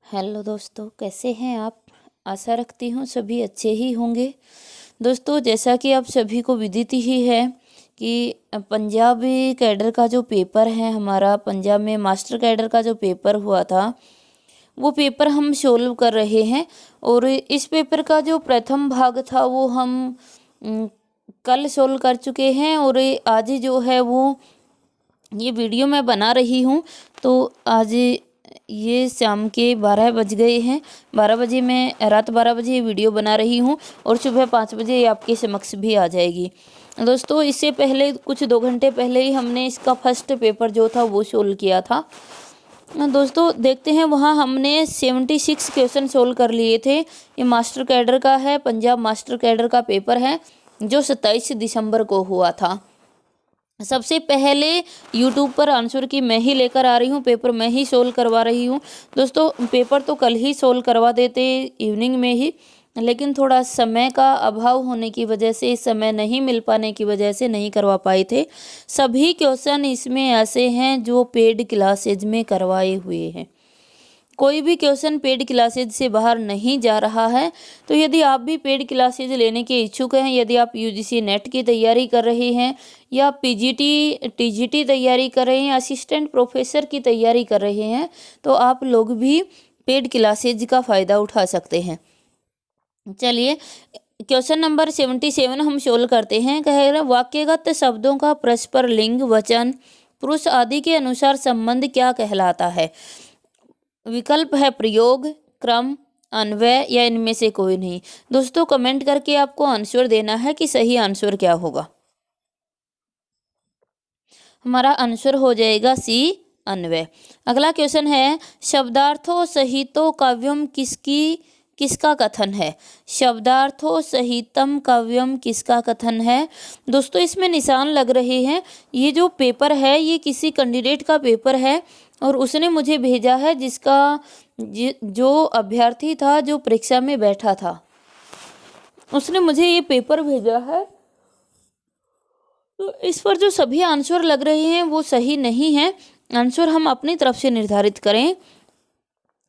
Hello दोस्तों, कैसे हैं आप। आशा रखती हूँ सभी अच्छे ही होंगे। दोस्तों, जैसा कि आप सभी को विदित ही है कि पंजाबी कैडर का जो पेपर है, हमारा पंजाब में मास्टर कैडर का जो पेपर हुआ था, वो पेपर हम सोल्व कर रहे हैं। और इस पेपर का जो प्रथम भाग था वो हम कल सोल्व कर चुके हैं। और आज जो है वो ये वीडियो मैं बना रही हूँ। तो आज ये शाम के 12 बज गए हैं। 12 बजे मैं रात 12 बजे ये वीडियो बना रही हूँ और सुबह 5 बजे ये आपके समक्ष भी आ जाएगी। दोस्तों, इससे पहले कुछ 2 घंटे पहले ही हमने इसका फर्स्ट पेपर जो था वो सोल्व किया था। दोस्तों, देखते हैं, वहाँ हमने 76 क्वेश्चन सोल्व कर लिए थे। ये मास्टर कैडर का है, पंजाब मास्टर कैडर का पेपर है जो 27 दिसंबर को हुआ था। सबसे पहले यूट्यूब पर आंसर की मैं ही लेकर आ रही हूँ, पेपर मैं ही सोल्व करवा रही हूँ। दोस्तों, पेपर तो कल ही सोल्व करवा देते इवनिंग में ही, लेकिन थोड़ा समय का अभाव होने की वजह से, समय नहीं मिल पाने की वजह से नहीं करवा पाए थे। सभी क्वेश्चन इसमें ऐसे हैं जो पेड क्लासेज में करवाए हुए हैं। कोई भी क्वेश्चन पेड क्लासेज से बाहर नहीं जा रहा है। तो यदि आप भी पेड क्लासेज लेने के इच्छुक हैं, यदि आप यूजीसी नेट की तैयारी कर रहे हैं या पीजीटी टीजीटी तैयारी कर रहे हैं, असिस्टेंट प्रोफेसर की तैयारी कर रहे हैं, तो आप लोग भी पेड क्लासेज का फ़ायदा उठा सकते हैं। चलिए, क्वेश्चन नंबर 77 हम सोल्व करते हैं। कह रहे वाक्यगत शब्दों का परस्पर लिंग, वचन, पुरुष आदि के अनुसार संबंध क्या कहलाता है। विकल्प है प्रयोग, क्रम, अन्वय या इनमें से कोई नहीं। दोस्तों, कमेंट करके आपको आंसर देना है कि सही आंसर क्या होगा। हमारा आंसर हो जाएगा सी, अन्वय। अगला क्वेश्चन है शब्दार्थों सहितो काव्यम किसका कथन है। शब्दार्थों सहितम काव्यम किसका कथन है। दोस्तों, इसमें निशान लग रहे हैं। ये जो पेपर है ये किसी कैंडिडेट का पेपर है और उसने मुझे भेजा है, जिसका जो अभ्यर्थी था जो परीक्षा में बैठा था, उसने मुझे ये पेपर भेजा है। तो इस पर जो सभी आंसर लग रहे हैं वो सही नहीं है। आंसर हम अपनी तरफ से निर्धारित करें।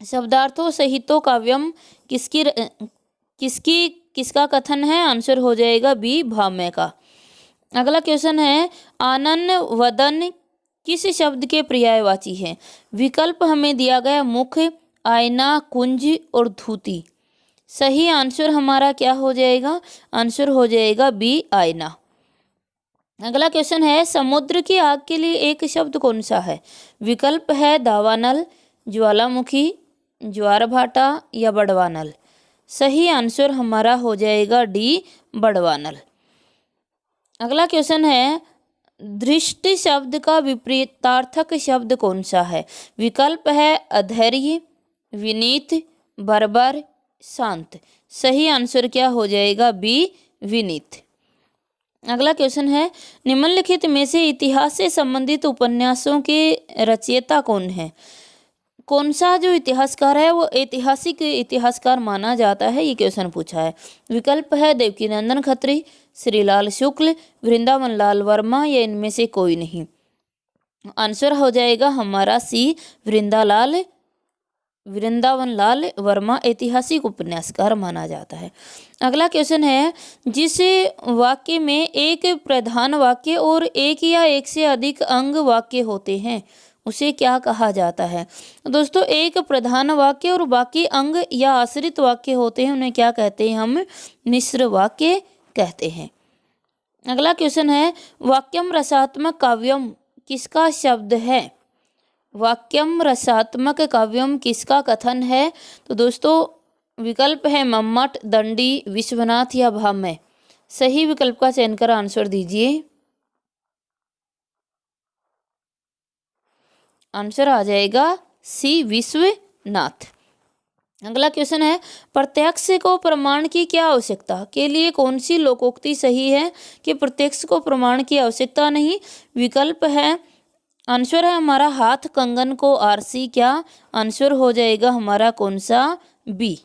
शब्दार्थों सहितो काव्यम किसका कथन है। आंसर हो जाएगा बी, भाम्य का। अगला क्वेश्चन है आनन वदन किस शब्द के पर्यायवाची है। विकल्प हमें दिया गया मुख, आईना, कुंज और धूति। सही आंसर हमारा क्या हो जाएगा। आंसर हो जाएगा बी, आईना। अगला क्वेश्चन है समुद्र की आग के लिए एक शब्द कौन सा है। विकल्प है दावानल, ज्वालामुखी, ज्वारभाटा या बड़वानल। सही आंसर हमारा हो जाएगा डी, बड़वानल। अगला क्वेश्चन है दृष्टि शब्द का विपरीतार्थक शब्द कौन सा है। विकल्प है अधैर्य, विनीत, बर्बर, शांत। सही आंसर क्या हो जाएगा बी, विनीत। अगला क्वेश्चन है निम्नलिखित में से इतिहास से संबंधित उपन्यासों के रचयिता कौन है। कौन सा जो इतिहासकार है वो ऐतिहासिक इतिहासकार माना जाता है, ये क्वेश्चन पूछा है। विकल्प है देवकीनंदन खत्री, श्रीलाल शुक्ल, वृंदावन लाल वर्मा या इनमें से कोई नहीं। आंसर हो जाएगा हमारा सी, वृंदावन लाल वर्मा ऐतिहासिक उपन्यासकार माना जाता है। अगला क्वेश्चन है जिस वाक्य में एक प्रधान वाक्य और एक या एक से अधिक अंग वाक्य होते हैं उसे क्या कहा जाता है। दोस्तों, एक प्रधान वाक्य और बाकी अंग या आश्रित वाक्य होते हैं, उन्हें क्या कहते हैं, हम मिश्र वाक्य कहते हैं। अगला क्वेश्चन है वाक्यम रसात्मक काव्यम किसका शब्द है। वाक्यम रसात्मक काव्यम किसका कथन है। तो दोस्तों, विकल्प है मम्मट, दंडी, विश्वनाथ या भाम्य। सही विकल्प का चयन कर आंसर दीजिए। आंसर आ जाएगा सी, विश्वनाथ। अगला क्वेश्चन है प्रत्यक्ष को प्रमाण की क्या आवश्यकता के लिए कौन सी लोकोक्ति सही है कि प्रत्यक्ष को प्रमाण की आवश्यकता नहीं। विकल्प है, आंसर है हमारा हाथ कंगन को आरसी। क्या आंसर हो जाएगा हमारा कौन सा, बी।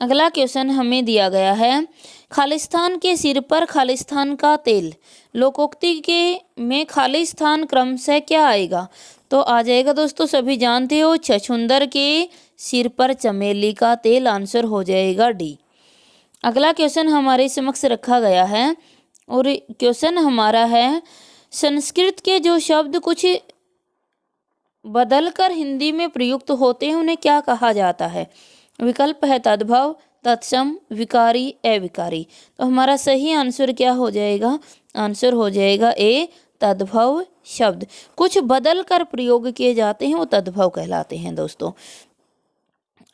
अगला क्वेश्चन हमें दिया गया है खालिस्तान के सिर पर खालिस्तान का तेल। लोकोक्ति के में खालिस्तान क्रमशः क्या आएगा। तो आ जाएगा दोस्तों, सभी जानते हो छछूंदर के सिर पर चमेली का तेल, आंसर हो जाएगा डी। अगला क्वेश्चन हमारे समक्ष रखा गया है और क्वेश्चन हमारा है, संस्कृत के जो शब्द कुछ बदलकर हिंदी में प्रयुक्त होते हैं उन्हें क्या कहा जाता है? विकल्प है तद्भव, तत्सम, विकारी, अविकारी। तो हमारा सही आंसर क्या हो जाएगा? आंसर हो जाएगा ए, तद्भव शब्द। कुछ बदल कर प्रयोग किए जाते हैं वो तद्भव कहलाते हैं दोस्तों।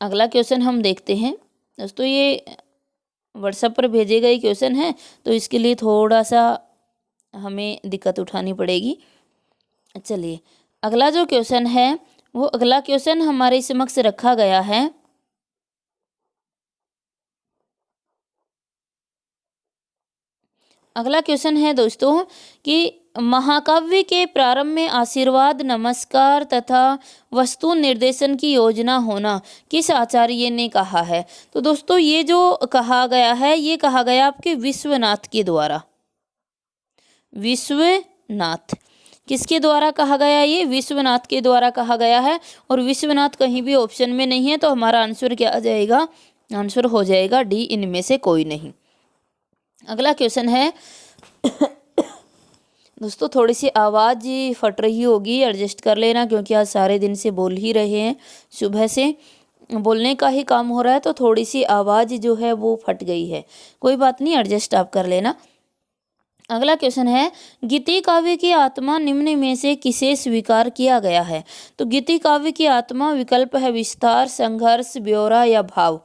अगला क्वेश्चन हम देखते हैं दोस्तों, ये व्हाट्सएप पर भेजे गए क्वेश्चन है तो इसके लिए थोड़ा सा हमें दिक्कत उठानी पड़ेगी। चलिए अगला जो क्वेश्चन है वो अगला क्वेश्चन हमारे समक्ष रखा गया है। अगला क्वेश्चन है दोस्तों कि महाकाव्य के प्रारंभ में आशीर्वाद, नमस्कार तथा वस्तु निर्देशन की योजना होना किस आचार्य ने कहा है? तो दोस्तों ये जो कहा गया है ये कहा गया आपके विश्वनाथ के द्वारा। विश्वनाथ किसके द्वारा कहा गया? ये विश्वनाथ के द्वारा कहा गया है और विश्वनाथ कहीं भी ऑप्शन में नहीं है, तो हमारा आंसर क्या आ जाएगा? आंसर हो जाएगा डी, इनमें से कोई नहीं। अगला क्वेश्चन है दोस्तों, थोड़ी सी आवाज़ फट रही होगी, एडजस्ट कर लेना क्योंकि आज सारे दिन से बोल ही रहे हैं, सुबह से बोलने का ही काम हो रहा है, तो थोड़ी सी आवाज़ जो है वो फट गई है, कोई बात नहीं, एडजस्ट आप कर लेना। अगला क्वेश्चन है, गीति काव्य की आत्मा निम्न में से किसे स्वीकार किया गया है? तो गीति काव्य की आत्मा विकल्प है विस्तार, संघर्ष, ब्यौरा या भाव।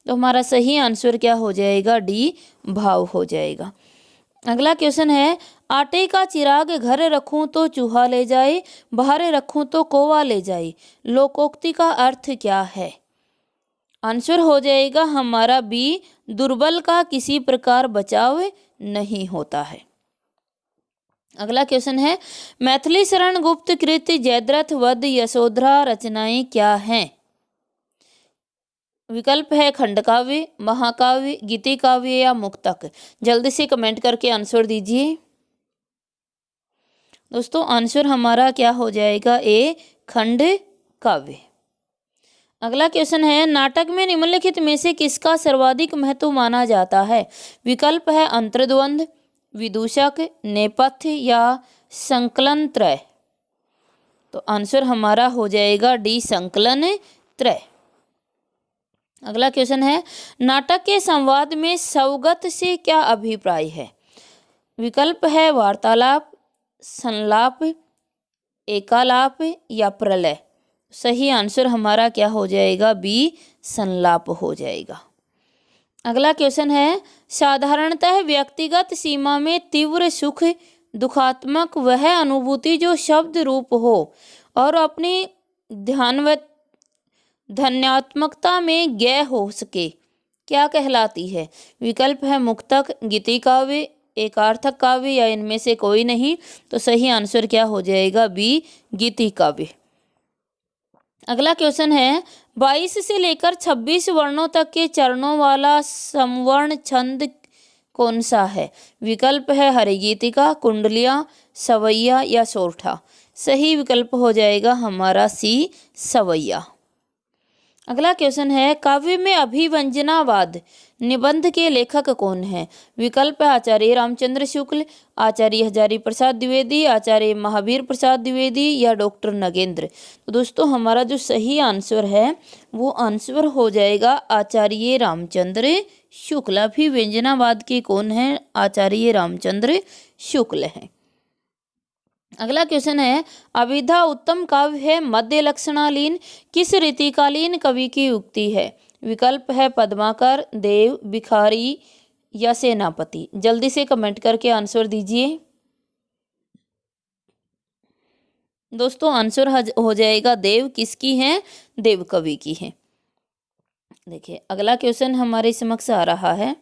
तो हमारा सही आंसर क्या हो जाएगा? डी, भाव हो जाएगा। अगला क्वेश्चन है, आटे का चिराग घर रखूं तो चूहा ले जाए, बाहर रखूं तो कौवा ले जाए, लोकोक्ति का अर्थ क्या है? आंसर हो जाएगा हमारा बी, दुर्बल का किसी प्रकार बचाव नहीं होता है। अगला क्वेश्चन है, मैथिली शरण गुप्त कृत, जयद्रथ वध, यशोधरा रचनाएं क्या हैं? विकल्प है खंडकाव्य, महाकाव्य, गीति काव्य या मुक्तक। जल्दी से कमेंट करके आंसर दीजिए दोस्तों। आंसर हमारा क्या हो जाएगा? ए, खंड काव्य। अगला क्वेश्चन है, नाटक में निम्नलिखित में से किसका सर्वाधिक महत्व माना जाता है? विकल्प है अंतर्द्वंद, विदूषक, नेपथ्य या संकलन त्रय। तो आंसर हमारा हो जाएगा डी, संकलन त्रय। अगला क्वेश्चन है, नाटक के संवाद में स्वगत से क्या अभिप्राय है? विकल्प है वार्तालाप, संलाप, एकालाप या प्रलय। सही आंसर हमारा क्या हो जाएगा? बी, संलाप हो जाएगा। अगला क्वेश्चन है, साधारणतः व्यक्तिगत सीमा में तीव्र सुख, दुखात्मक वह अनुभूति जो शब्द रूप हो और अपनी ध्यानात्मकता में ज्ञेय हो सके, क्या कहलाती है? विकल्प है मुक्तक, गीति काव्य, एकार्थक काव्य या इनमें से कोई नहीं। तो सही आंसर क्या हो जाएगा? बी, गीति काव्य। अगला क्वेश्चन है, 22 से लेकर 26 वर्णों तक के चरणों वाला समवर्ण छंद कौन सा है? विकल्प है हरिगीतिका, कुंडलिया, सवैया या सोरठा। सही विकल्प हो जाएगा हमारा सी, सवैया। अगला क्वेश्चन है, काव्य में अभिव्यंजनावाद निबंध के लेखक कौन है? विकल्प है आचार्य रामचंद्र शुक्ल, आचार्य हजारी प्रसाद द्विवेदी, आचार्य महावीर प्रसाद द्विवेदी या डॉक्टर नगेंद्र। तो दोस्तों हमारा जो सही आंसर है वो आंसर हो जाएगा आचार्य रामचंद्र शुक्ल। अभिव्यंजनावाद के कौन है? आचार्य रामचंद्र शुक्ल हैं। अगला क्वेश्चन है, अभिधा उत्तम काव्य है, मध्य लक्षणालीन किस रीतिकालीन कवि की उक्ति है? विकल्प है पद्माकर, देव, भिखारी या सेनापति। जल्दी से कमेंट करके आंसर दीजिए दोस्तों। आंसर हो जाएगा देव, किसकी है? देव कवि की है। देखिए अगला क्वेश्चन हमारे समक्ष आ रहा है,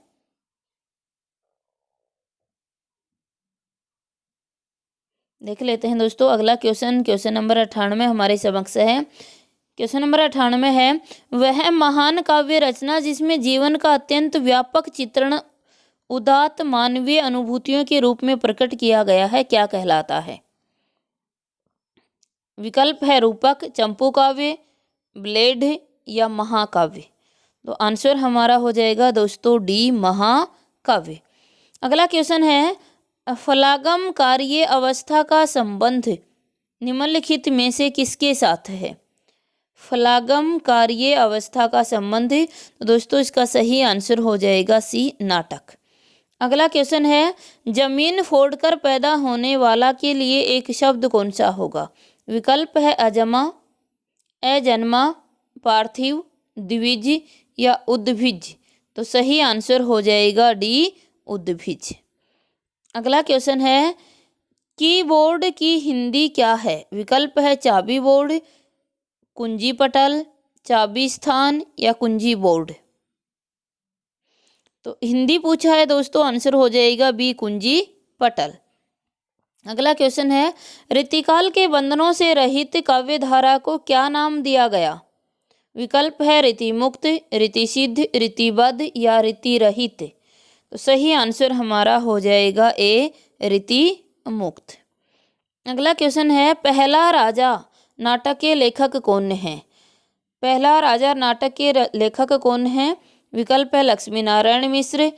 देख लेते हैं दोस्तों। अगला क्वेश्चन नंबर 98 हमारे समक्ष है। क्वेश्चन नंबर 98 है, वह महान काव्य रचना जिसमें जीवन का अत्यंत व्यापक चित्रण उदात्त मानवीय अनुभूतियों के रूप में प्रकट किया गया है, क्या कहलाता है? विकल्प है रूपक, चंपू काव्य, ब्लेड या महाकाव्य। तो आंसर हमारा हो जाएगा दोस्तों डी, महाकाव्य। अगला क्वेश्चन है, फलागम कार्य अवस्था का संबंध निम्नलिखित में से किसके साथ है? फलागम कार्य अवस्था का संबंध, तो दोस्तों इसका सही आंसर हो जाएगा सी, नाटक। अगला क्वेश्चन है, जमीन फोड़कर पैदा होने वाला के लिए एक शब्द कौन सा होगा? विकल्प है अजमा, अजन्मा, पार्थिव, द्विज या उद्भिज। तो सही आंसर हो जाएगा डी, उद्भिज। अगला क्वेश्चन है, कीबोर्ड की हिंदी क्या है? विकल्प है चाबी बोर्ड, कुंजी पटल, चाबी स्थान या कुंजी बोर्ड। तो हिंदी पूछा है दोस्तों, आंसर हो जाएगा बी, कुंजी पटल। अगला क्वेश्चन है, रीतिकाल के बंधनों से रहित काव्य धारा को क्या नाम दिया गया? विकल्प है रीति मुक्त, रीति सिद्ध, रीतिबद्ध या रीति रहित। तो सही आंसर हमारा हो जाएगा ए, रीति मुक्त। अगला क्वेश्चन है, पहला राजा नाटक के लेखक कौन है? पहला राजा नाटक के लेखक कौन है? विकल्प है लक्ष्मी नारायण मिश्र,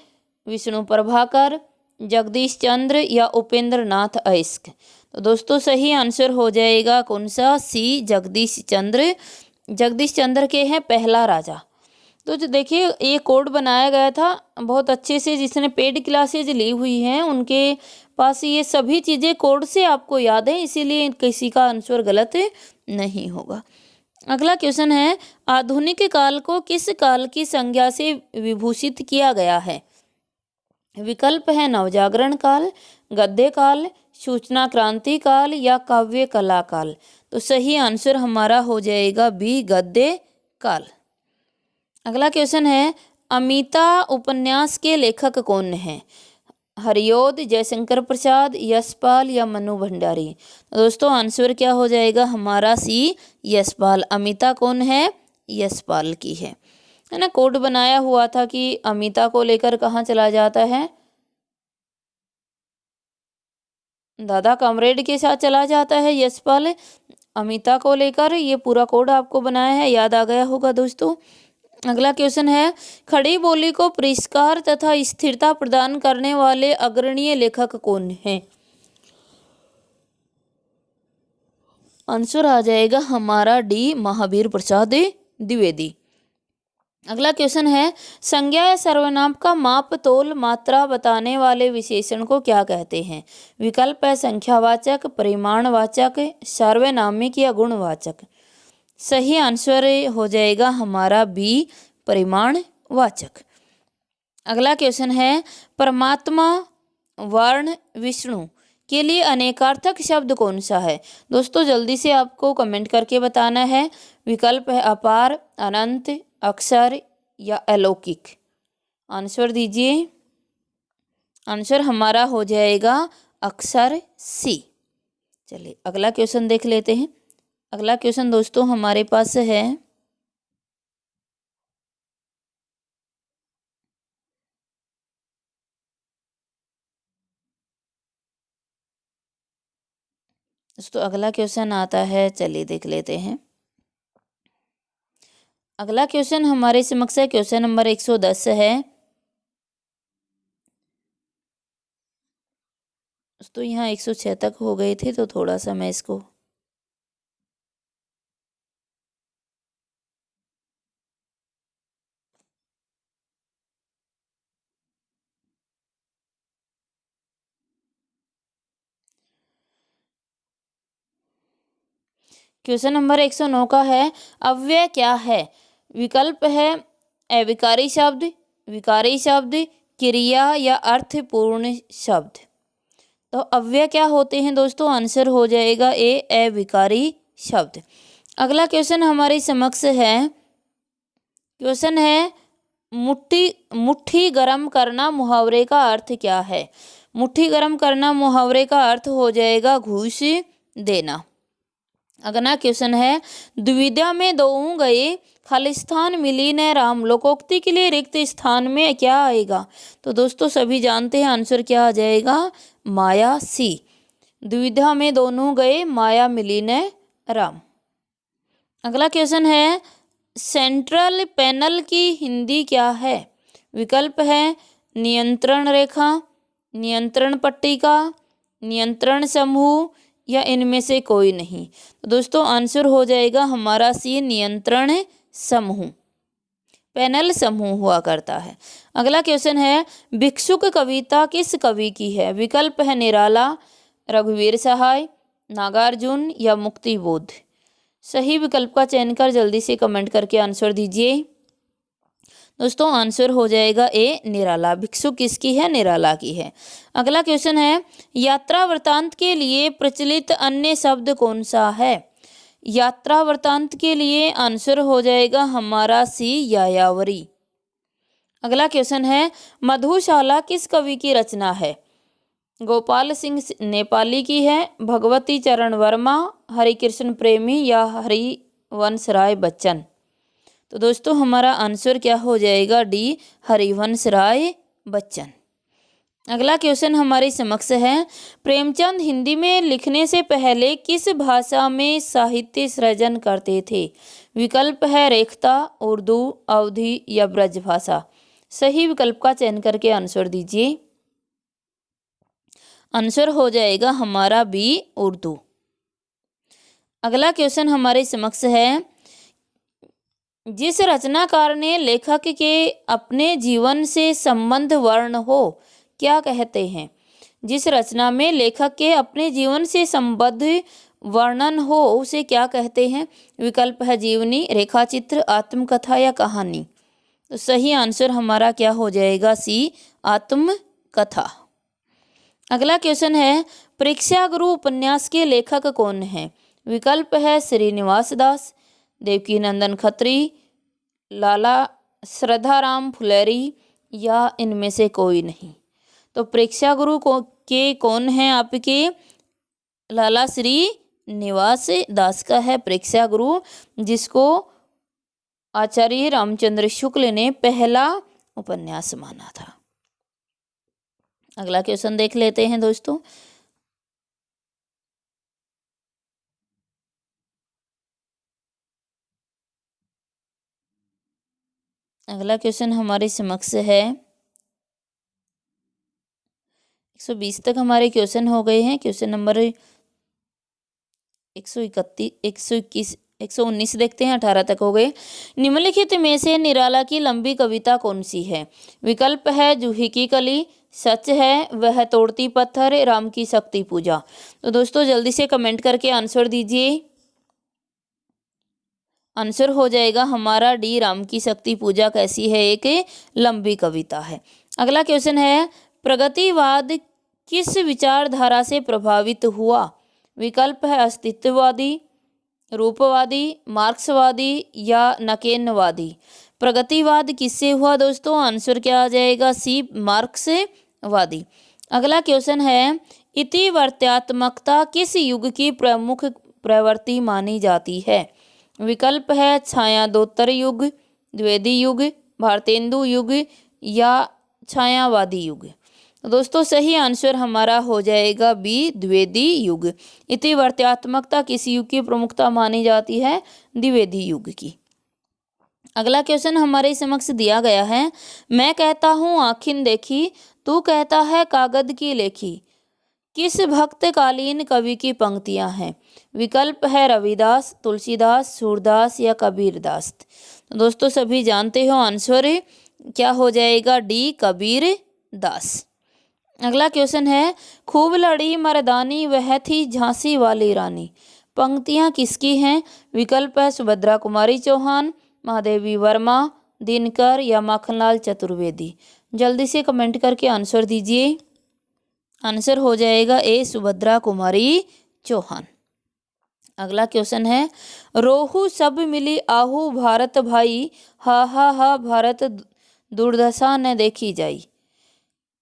विष्णु प्रभाकर, जगदीश चंद्र या उपेंद्र नाथ अयस्क। तो दोस्तों सही आंसर हो जाएगा कौन सा? सी, जगदीश चंद्र। जगदीश चंद्र के हैं पहला राजा। तो जो देखिए ये कोड बनाया गया था बहुत अच्छे से, जिसने पेड क्लासेज ली हुई हैं उनके पास ये सभी चीज़ें कोड से आपको याद है, इसीलिए किसी का आंसर गलत नहीं होगा। अगला क्वेश्चन है, आधुनिक काल को किस काल की संज्ञा से विभूषित किया गया है? विकल्प है नवजागरण काल, गद्य काल, सूचना क्रांति काल या काव्य कला काल। तो सही आंसर हमारा हो जाएगा बी, गद्य काल। अगला क्वेश्चन है, अमिता उपन्यास के लेखक कौन है? हरिओद, जयशंकर प्रसाद, यशपाल या मनु भंडारी। तो दोस्तों आंसर क्या हो जाएगा हमारा? सी, यशपाल। अमिता कौन है? यशपाल की है ना। कोड बनाया हुआ था कि अमिता को लेकर कहाँ चला जाता है? दादा कॉमरेड के साथ चला जाता है यशपाल, अमिता को लेकर। ये पूरा कोड आपको बनाया है, याद आ गया होगा दोस्तों। अगला क्वेश्चन है, खड़ी बोली को परिष्कार तथा स्थिरता प्रदान करने वाले अग्रणीय लेखक कौन हैं? आंसर आ जाएगा हमारा डी, महावीर प्रसाद द्विवेदी। अगला क्वेश्चन है, संज्ञा या सर्वनाम का माप, तोल, मात्रा बताने वाले विशेषण को क्या कहते हैं? विकल्प है संख्यावाचक, परिमाणवाचक, सार्वनामिक या गुणवाचक। सही आंसर हो जाएगा हमारा बी, परिमाणवाचक। अगला क्वेश्चन है, परमात्मा, वर्ण, विष्णु के लिए अनेकार्थक शब्द कौन सा है? दोस्तों जल्दी से आपको कमेंट करके बताना है। विकल्प है अपार, अनंत, अक्षर या अलौकिक। आंसर दीजिए। आंसर हमारा हो जाएगा अक्षर सी। चलिए अगला क्वेश्चन देख लेते हैं। अगला क्वेश्चन दोस्तों हमारे पास है, दोस्तों अगला क्वेश्चन आता है, चलिए देख लेते हैं। अगला क्वेश्चन हमारे समक्ष है, क्वेश्चन नंबर 110 है। दोस्तों यहाँ 106 तक हो गए थे, तो थोड़ा सा मैं इसको क्वेश्चन नंबर 109 का है, अव्यय क्या है? विकल्प है अविकारी शब्द, विकारी शब्द, क्रिया या अर्थपूर्ण शब्द। तो अव्यय क्या होते हैं दोस्तों? आंसर हो जाएगा ए, अविकारी शब्द। अगला क्वेश्चन हमारे समक्ष है, क्वेश्चन है, मुट्ठी गरम करना मुहावरे का अर्थ क्या है? मुट्ठी गरम करना मुहावरे का अर्थ हो जाएगा घूस देना। अगला क्वेश्चन है, द्विविधा में दोऊ गए खालिस्तान मिली न राम, लोकोक्ति के लिए रिक्त स्थान में क्या आएगा? तो दोस्तों सभी जानते हैं आंसर क्या आ जाएगा? माया सी। द्विविधा में दोनों गए, माया मिली न राम। अगला क्वेश्चन है, सेंट्रल पैनल की हिंदी क्या है? विकल्प है नियंत्रण रेखा, नियंत्रण पट्टिका, नियंत्रण समूह या इनमें से कोई नहीं। तो दोस्तों आंसर हो जाएगा हमारा सी, नियंत्रण समूह। पैनल समूह हुआ करता है। अगला क्वेश्चन है, भिक्षुक कविता किस कवि की है? विकल्प है निराला, रघुवीर सहाय, नागार्जुन या मुक्तिबोध। सही विकल्प का चयन कर जल्दी से कमेंट करके आंसर दीजिए। दोस्तों आंसर हो जाएगा ए, निराला। भिक्षुक किसकी है? निराला की है। अगला क्वेश्चन है, यात्रा वृतांत के लिए प्रचलित अन्य शब्द कौन सा है? यात्रा वृतांत के लिए आंसर हो जाएगा हमारा सी, यायावरी। अगला क्वेश्चन है, मधुशाला किस कवि की रचना है? गोपाल सिंह नेपाली की है, भगवती चरण वर्मा, हरिकृष्ण प्रेमी या हरिवंश राय बच्चन। तो दोस्तों हमारा आंसर क्या हो जाएगा? डी, हरिवंश राय बच्चन। अगला क्वेश्चन हमारे समक्ष है, प्रेमचंद हिंदी में लिखने से पहले किस भाषा में साहित्य सृजन करते थे? विकल्प है रेखता, उर्दू, अवधी या ब्रज भाषा। सही विकल्प का चयन करके आंसर दीजिए। आंसर हो जाएगा हमारा बी, उर्दू। अगला क्वेश्चन हमारे समक्ष है, जिस रचनाकार ने लेखक के अपने जीवन से संबंध वर्ण हो क्या कहते हैं? जिस रचना में लेखक के अपने जीवन से संबद्ध वर्णन हो उसे क्या कहते हैं? विकल्प है जीवनी, रेखाचित्र, आत्मकथा या कहानी। तो सही आंसर हमारा क्या हो जाएगा? सी, आत्मकथा। अगला क्वेश्चन है, प्रेक्षागुरु उपन्यास के लेखक कौन है? विकल्प है श्रीनिवास दास, देवकी नंदन खत्री, लाला श्रद्धाराम फुलेरी या इनमें से कोई नहीं। तो प्रेक्षागुरु के कौन हैं आपके? लाला श्री निवास दास का है प्रेक्षागुरु, जिसको आचार्य रामचंद्र शुक्ल ने पहला उपन्यास माना था। अगला क्वेश्चन देख लेते हैं दोस्तों। अगला क्वेश्चन हमारे समक्ष है, 120 तक हमारे क्वेश्चन हो गए हैं। क्वेश्चन नंबर 131, 121, 119 देखते हैं, 18 तक हो गए। निम्नलिखित में से निराला की लंबी कविता कौन सी है? विकल्प है जूही की कली, सच है, वह तोड़ती पत्थर, राम की शक्ति पूजा। तो दोस्तों जल्दी से कमेंट करके आंसर दीजिए। आंसर हो जाएगा हमारा डी, राम की शक्ति पूजा कैसी है? एक लंबी कविता है। अगला क्वेश्चन है, प्रगतिवाद किस विचारधारा से प्रभावित हुआ? विकल्प है अस्तित्ववादी, रूपवादी, मार्क्सवादी या नकेनवादी। प्रगतिवाद किससे हुआ दोस्तों? आंसर क्या आ जाएगा? सी, मार्क्सवादी। अगला क्वेश्चन है, इतिवर्त्यात्मकता किस युग की प्रमुख प्रवृत्ति मानी जाती है? विकल्प है छायादोत्तर युग, द्विवेदी युग, भारतेंदु युग या छायावादी युग। तो दोस्तों सही आंसर हमारा हो जाएगा बी, द्विवेदी युग। इतिवर्त्यात्मकता किस युग की प्रमुखता मानी जाती है? द्विवेदी युग की। अगला क्वेश्चन हमारे समक्ष दिया गया है, मैं कहता हूँ आँखिन देखी, तू कहता है कागद की लेखी, किस भक्तकालीन कवि की पंक्तियां हैं? विकल्प है रविदास, तुलसीदास, सूरदास या कबीरदास। तो दोस्तों सभी जानते हो आंसर क्या हो जाएगा? डी, कबीरदास। अगला क्वेश्चन है, खूब लड़ी मर्दानी वह थी झांसी वाली रानी, पंक्तियां किसकी हैं? विकल्प है सुभद्रा कुमारी चौहान, महादेवी वर्मा, दिनकर या माखनलाल चतुर्वेदी। जल्दी से कमेंट करके आंसर दीजिए। आंसर हो जाएगा ए, सुभद्रा कुमारी चौहान। अगला क्वेश्चन है, रोहू सब मिली आहू भारत भाई, हा हा हा भारत दुर्दशा न देखी जाई,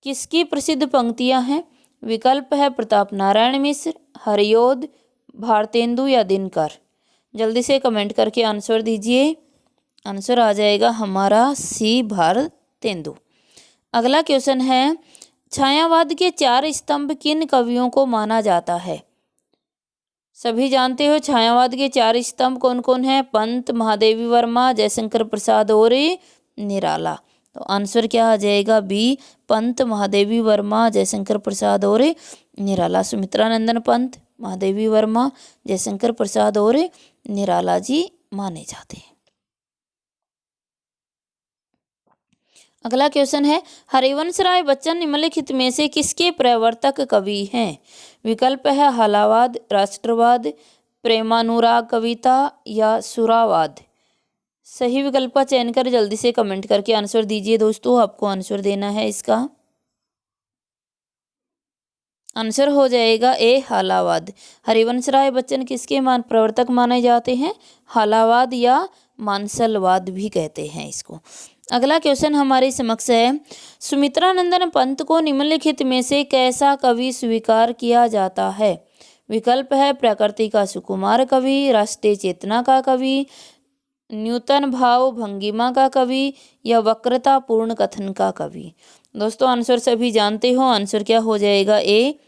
किसकी प्रसिद्ध पंक्तियां हैं? विकल्प है प्रताप नारायण मिश्र, हरियोध, भारतेंदु या दिनकर। जल्दी से कमेंट करके आंसर दीजिए। आंसर आ जाएगा हमारा सी, भारतेंदु। अगला क्वेश्चन है, छायावाद के 4 स्तंभ किन कवियों को माना जाता है? सभी जानते हो छायावाद के 4 स्तंभ कौन कौन है? पंत, महादेवी वर्मा, जयशंकर प्रसाद और निराला। तो आंसर क्या आ जाएगा? बी, पंत, महादेवी वर्मा, जयशंकर प्रसाद और निराला। सुमित्रानंदन पंत, महादेवी वर्मा, जयशंकर प्रसाद और निराला जी माने जाते हैं। अगला क्वेश्चन है, हरिवंश राय बच्चन निम्नलिखित में से किसके प्रवर्तक कवि हैं? विकल्प है हलावाद, राष्ट्रवाद, प्रेमानुराग कविता या सुरावाद। सही विकल्प का चयन कर जल्दी से कमेंट करके आंसर दीजिए दोस्तों, आपको आंसर देना है इसका। आंसर हो जाएगा ए, हालावाद। हरिवंश राय बच्चन किसके प्रवर्तक माने जाते हैं? हालावाद या मानसलवाद भी कहते हैं इसको। अगला क्वेश्चन हमारे समक्ष है, सुमित्रानंदन पंत को निम्नलिखित में से कैसा कवि स्वीकार किया जाता है? विकल्प है प्रकृति का सुकुमार कवि, राष्ट्रीय चेतना का कवि, न्यूतन भाव भंगिमा का कवि या वक्रता पूर्ण कथन का कवि। दोस्तों आंसर सभी जानते हो, आंसर क्या हो जाएगा? ए।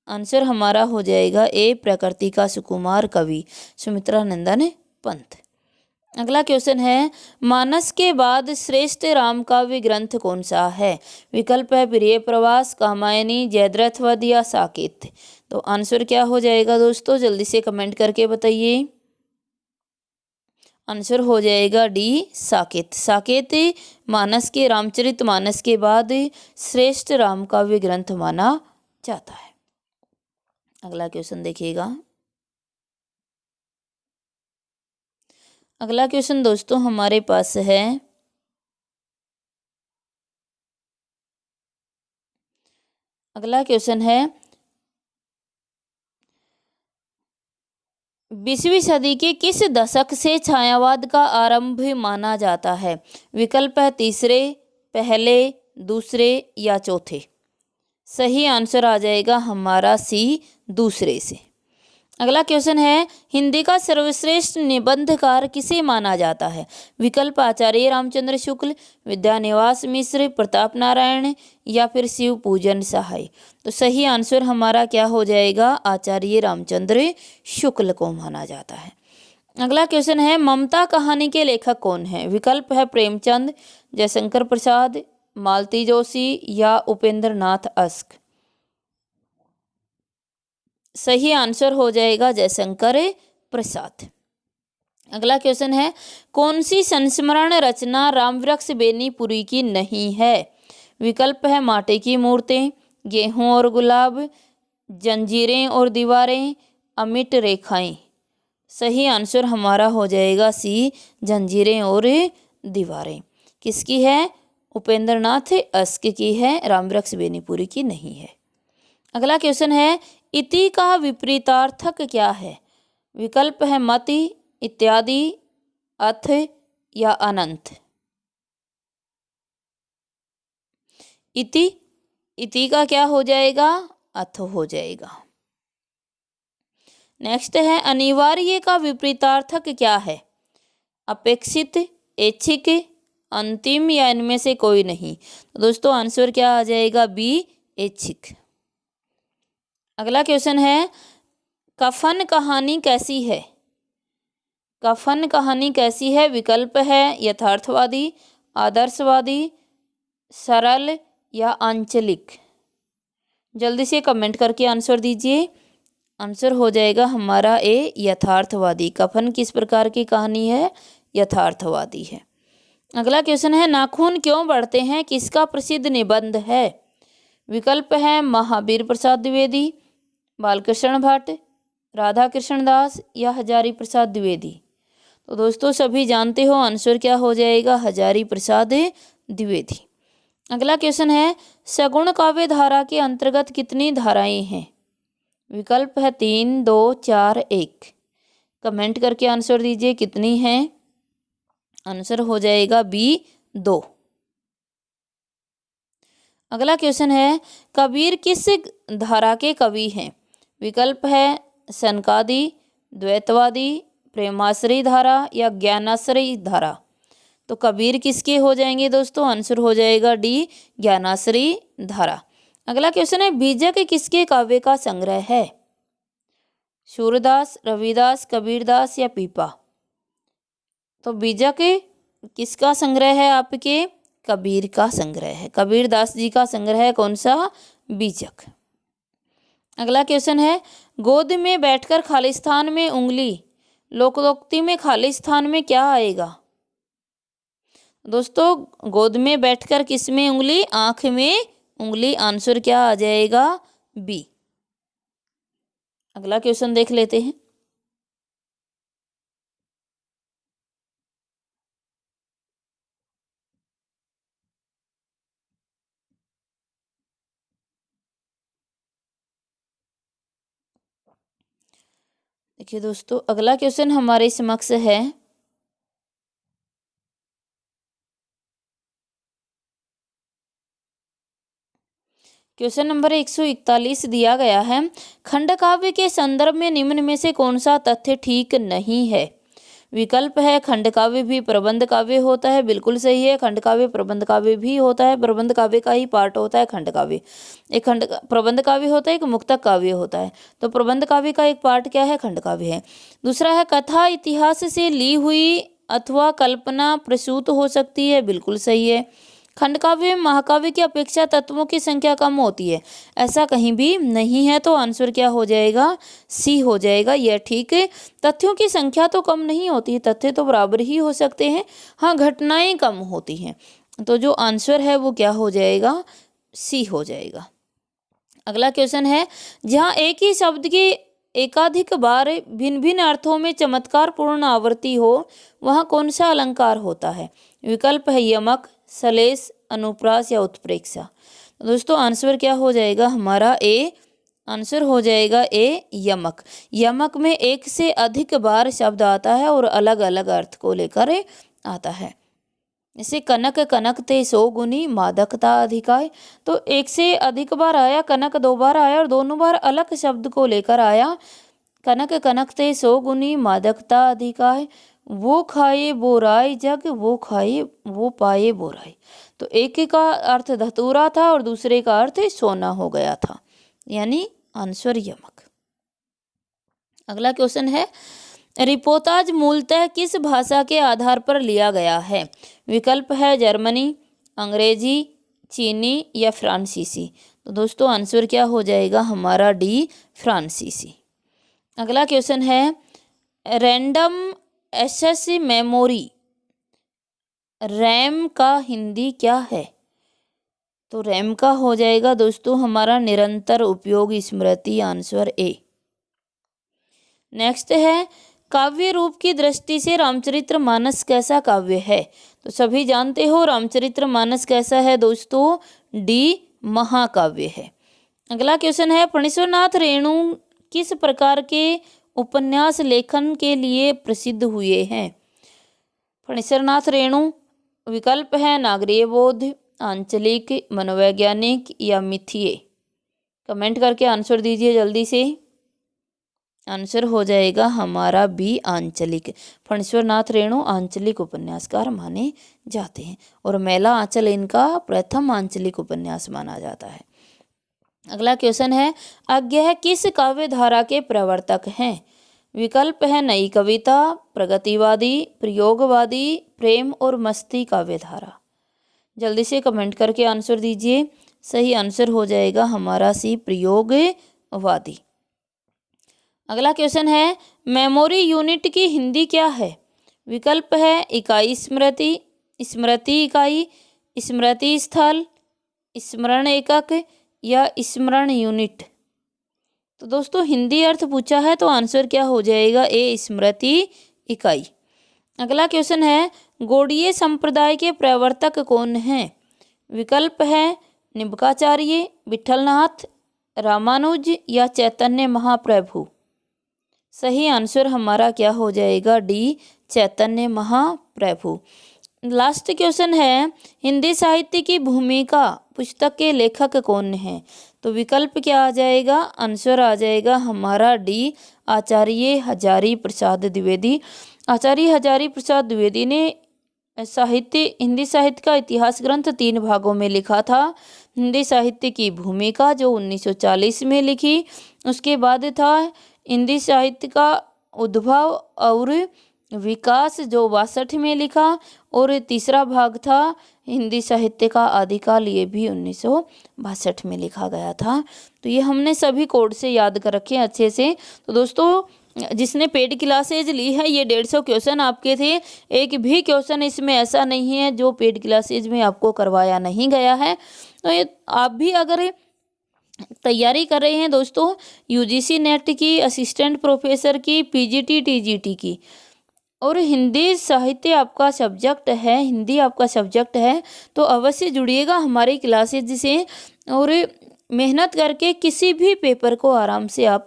आंसर हमारा हो जाएगा ए, प्रकृति का सुकुमार कवि सुमित्रानंदन पंत। अगला क्वेश्चन है, मानस के बाद श्रेष्ठ राम काव्य ग्रंथ कौन सा है? विकल्प है प्रिय प्रवास, कामायनी, जयद्रथवध या साकेत। तो आंसर क्या हो जाएगा दोस्तों, जल्दी से कमेंट करके बताइए। आंसर हो जाएगा डी, साकेत। साकेत मानस के, रामचरित मानस के बाद श्रेष्ठ राम काव्य ग्रंथ माना जाता है। अगला क्वेश्चन देखिएगा। अगला क्वेश्चन दोस्तों हमारे पास है, अगला क्वेश्चन है 20वीं सदी के किस दशक से छायावाद का आरंभ माना जाता है? विकल्प है तीसरे, पहले, दूसरे या चौथे। सही आंसर आ जाएगा हमारा सी, दूसरे से। अगला क्वेश्चन है, हिंदी का सर्वश्रेष्ठ निबंधकार किसे माना जाता है? विकल्प आचार्य रामचंद्र शुक्ल, विद्यानिवास मिश्र, प्रताप नारायण या फिर शिव पूजन सहाय। तो सही आंसर हमारा क्या हो जाएगा? आचार्य रामचंद्र शुक्ल को माना जाता है। अगला क्वेश्चन है, ममता कहानी के लेखक कौन है? विकल्प है प्रेमचंद, जयशंकर प्रसाद, मालती जोशी या उपेंद्र नाथ अस्क। सही आंसर हो जाएगा जयशंकर प्रसाद। अगला क्वेश्चन है, कौन सी संस्मरण रचना रामवृक्ष बेनीपुरी की नहीं है? विकल्प है माटी की मूर्तें, गेहूं और गुलाब, जंजीरें और दीवारें, अमिट रेखाएं। सही आंसर हमारा हो जाएगा सी, जंजीरें और दीवारें। किसकी है? उपेंद्र नाथ अस्क की है, रामवृक्ष बेनीपुरी की नहीं है। अगला क्वेश्चन है, इति का विपरीतार्थक क्या है? विकल्प है मति, इत्यादि, अथ या अनंत। इति का क्या हो जाएगा? अथ हो जाएगा। नेक्स्ट है, अनिवार्य का विपरीतार्थक क्या है? अपेक्षित, ऐच्छिक, अंतिम या इनमें से कोई नहीं। तो दोस्तों आंसर क्या आ जाएगा? बी, ऐच्छिक। अगला क्वेश्चन है, कफन कहानी कैसी है? कफन कहानी कैसी है? विकल्प है यथार्थवादी, आदर्शवादी, सरल या आंचलिक। जल्दी से कमेंट करके आंसर दीजिए। आंसर हो जाएगा हमारा ए, यथार्थवादी। कफन किस प्रकार की कहानी है? यथार्थवादी है। अगला क्वेश्चन है, नाखून क्यों बढ़ते हैं किसका प्रसिद्ध निबंध है? विकल्प है महावीर प्रसाद द्विवेदी, बालकृष्ण भट्ट, राधा कृष्ण दास या हजारी प्रसाद द्विवेदी। तो दोस्तों सभी जानते हो, आंसर क्या हो जाएगा? हजारी प्रसाद द्विवेदी। अगला क्वेश्चन है, सगुण काव्य धारा के अंतर्गत कितनी धाराएं हैं? विकल्प है 3, 2, 4, 1। कमेंट करके आंसर दीजिए कितनी हैं। आंसर हो जाएगा बी, 2। अगला क्वेश्चन है, कबीर किस धारा के कवि हैं? विकल्प है सनकादि, द्वैतवादी, प्रेमाश्रयी धारा या ज्ञानाश्रयी धारा। तो कबीर किसके हो जाएंगे दोस्तों? आंसर हो जाएगा डी, ज्ञानाश्रयी धारा। अगला क्वेश्चन है, बीजक किसके काव्य का संग्रह है? सूरदास, रविदास, कबीरदास या पीपा? तो बीजक किसका संग्रह है आपके? कबीर का संग्रह है। कबीरदास जी का संग्रह है कौन सा? बीजक। अगला क्वेश्चन है, गोद में बैठकर खालिस्तान में उंगली, लोकोक्ति में खालिस्तान में क्या आएगा? दोस्तों गोद में बैठकर किस में उंगली? आंख में उंगली। आंसर क्या आ जाएगा? बी। अगला क्वेश्चन देख लेते हैं। देखिए दोस्तों, अगला क्वेश्चन हमारे समक्ष है, क्वेश्चन नंबर 141 दिया गया है, खंड काव्य के संदर्भ में निम्न में से कौन सा तथ्य ठीक नहीं है? विकल्प है, खंड काव्य भी प्रबंध काव्य होता है, बिल्कुल सही है। खंड काव्य प्रबंध काव्य भी होता है, प्रबंध काव्य का ही पार्ट होता है खंड काव्य। एक प्रबंध काव्य होता है, एक मुक्तक काव्य होता है। तो प्रबंध काव्य का एक पार्ट क्या है? खंड काव्य है। दूसरा है, कथा इतिहास से ली हुई अथवा कल्पना प्रसूत हो सकती है, बिल्कुल सही है। खंड काव्य में महाकाव्य की अपेक्षा तत्वों की संख्या कम होती है, ऐसा कहीं भी नहीं है। तो आंसर क्या हो जाएगा? सी हो जाएगा, यह ठीक है। तथ्यों की संख्या तो कम नहीं होती है, तथ्य तो बराबर ही हो सकते हैं, हाँ घटनाएं कम होती हैं। तो जो आंसर है वो क्या हो जाएगा? सी हो जाएगा। अगला क्वेश्चन है, जहाँ एक ही शब्द की एकाधिक बार भिन्न भिन्न अर्थों में चमत्कार पूर्ण आवृत्ति हो, वहाँ कौन सा अलंकार होता है? विकल्प है यमक, सलेस, अनुप्रास या उत्प्रेक्षा। तो दोस्तों आंसर क्या हो जाएगा हमारा? ए। आंसर हो जाएगा ए, यमक। यमक में एक से अधिक बार शब्द आता है और अलग अलग अर्थ को लेकर आता है। जैसे कनक कनक ते 100 गुनी मादकता अधिकाय, तो एक से अधिक बार आया, कनक 2 बार आया और दोनों बार अलग शब्द को लेकर आया। कनक कनक ते 100 गुनी मादकता अधिकाय, वो खाए वो राय जग, वो खाए वो पाए वो राय। तो एक का अर्थ धतूरा था और दूसरे का अर्थ सोना हो गया था, यानी आंसर यमक। अगला क्वेश्चन है, रिपोर्ताज मूलतः किस भाषा के आधार पर लिया गया है? विकल्प है जर्मनी, अंग्रेजी, चीनी या फ्रांसीसी। तो दोस्तों आंसर क्या हो जाएगा हमारा? डी, फ्रांसीसी। अगला क्वेश्चन है, रैंडम एक्सेस मेमोरी, रैम का हिंदी क्या है? तो रैम का हो जाएगा दोस्तों हमारा निरंतर उपयोग स्मृति। Answer A. नेक्स्ट है, काव्य रूप की दृष्टि से रामचरितमानस कैसा काव्य है? तो सभी जानते हो रामचरितमानस कैसा है दोस्तों? डी, महाकाव्य है। अगला क्वेश्चन है, फणीश्वरनाथ रेणु किस प्रकार के उपन्यास लेखन के लिए प्रसिद्ध हुए हैं? फणीश्वरनाथ रेणु, विकल्प है नागरीय बोध, आंचलिक, मनोवैज्ञानिक या मिथीय। कमेंट करके आंसर दीजिए जल्दी से। आंसर हो जाएगा हमारा बी, आंचलिक। फणीश्वरनाथ रेणु आंचलिक उपन्यासकार माने जाते हैं और मेला आंचल इनका प्रथम आंचलिक उपन्यास माना जाता है। अगला क्वेश्चन है, अज्ञेय किस काव्य धारा के प्रवर्तक हैं? विकल्प है नई कविता, प्रगतिवादी, प्रयोगवादी, प्रेम और मस्ती काव्य धारा। जल्दी से कमेंट करके आंसर दीजिए। सही आंसर हो जाएगा हमारा सी, प्रयोगवादी। अगला क्वेश्चन है, मेमोरी यूनिट की हिंदी क्या है? विकल्प है इकाई स्मृति, स्मृति इकाई, स्मृति स्थल, स्मरण एकक या स्मरण यूनिट। तो दोस्तों हिंदी अर्थ पूछा है तो आंसर क्या हो जाएगा? ए, स्मृति इकाई। अगला क्वेश्चन है, गौड़ीय संप्रदाय के प्रवर्तक कौन हैं? विकल्प है निम्बाचार्य, विठलनाथ, रामानुज या चैतन्य महाप्रभु। सही आंसर हमारा क्या हो जाएगा? D, Chaitanya Mahaprabhu. Last question है, हिंदी साहित्य की भूमिका पुस्तक के लेखक कौन हैं? तो विकल्प क्या आ जाएगा? आंसर आ जाएगा हमारा डी, आचार्य हजारी प्रसाद द्विवेदी। आचार्य हजारी प्रसाद द्विवेदी ने हिंदी साहित्य का इतिहास ग्रंथ 3 भागों में लिखा था। हिंदी साहित्य की भूमिका जो 1940 में लिखी, उसके बाद था हिंदी साहित्य का उद्भव और विकास जो 62 में लिखा, और तीसरा भाग था हिंदी साहित्य का आदिकाल, ये भी 1962 में लिखा गया था। तो ये हमने सभी कोड से याद कर रखे हैं अच्छे से। तो दोस्तों जिसने पेड क्लासेज ली है, ये 150 क्वेश्चन आपके थे, एक भी क्वेश्चन इसमें ऐसा नहीं है जो पेड क्लासेज में आपको करवाया नहीं गया है। तो ये आप भी अगर तैयारी कर रहे हैं दोस्तों यूजीसी नेट की, असिस्टेंट प्रोफेसर की, पीजीटी टीजीटी की, और हिंदी साहित्य आपका सब्जेक्ट है, हिंदी आपका सब्जेक्ट है, तो अवश्य जुड़िएगा हमारी क्लासेज से, और मेहनत करके किसी भी पेपर को आराम से आप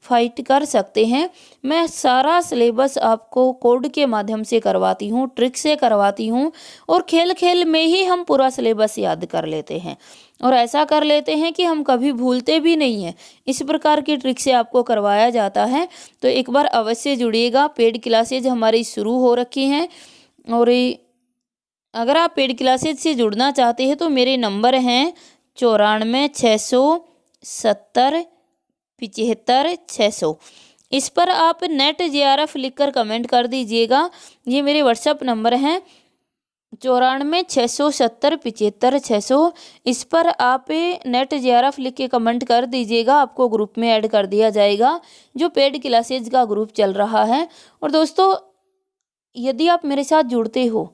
फाइट कर सकते हैं। मैं सारा सिलेबस आपको कोड के माध्यम से करवाती हूँ, ट्रिक से करवाती हूँ, और खेल खेल में ही हम पूरा सिलेबस याद कर लेते हैं, और ऐसा कर लेते हैं कि हम कभी भूलते भी नहीं हैं। इस प्रकार की ट्रिक से आपको करवाया जाता है। तो एक बार अवश्य जुड़िएगा। पेड क्लासेज हमारी शुरू हो रखी हैं, और अगर आप पेड क्लासेज से जुड़ना चाहते हैं तो मेरे नंबर हैं 94 670 75 600। इस पर आप नेट JRF लिखकर कमेंट कर दीजिएगा। ये मेरे व्हाट्सएप नंबर हैं 94 670 75 600। इस पर आप नेट JRF लिख के कमेंट कर दीजिएगा, आपको ग्रुप में ऐड कर दिया जाएगा, जो पेड क्लासेज का ग्रुप चल रहा है। और दोस्तों यदि आप मेरे साथ जुड़ते हो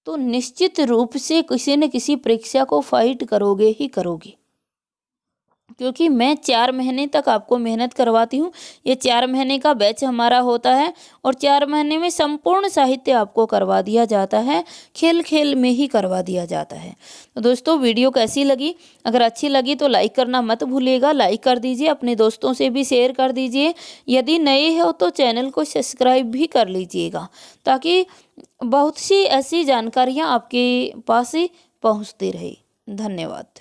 तो निश्चित रूप से किसी न किसी परीक्षा को फाइट करोगे ही करोगे, क्योंकि मैं 4 महीने तक आपको मेहनत करवाती हूँ। ये 4 महीने का बैच हमारा होता है, और 4 महीने में संपूर्ण साहित्य आपको करवा दिया जाता है, खेल खेल में ही करवा दिया जाता है। तो दोस्तों वीडियो कैसी लगी? अगर अच्छी लगी तो लाइक करना मत भूलिएगा, लाइक कर दीजिए, अपने दोस्तों से भी शेयर कर दीजिए। यदि नए हो तो चैनल को सब्सक्राइब भी कर लीजिएगा, ताकि बहुत सी ऐसी जानकारियाँ आपके पास पहुँचती रहे। धन्यवाद।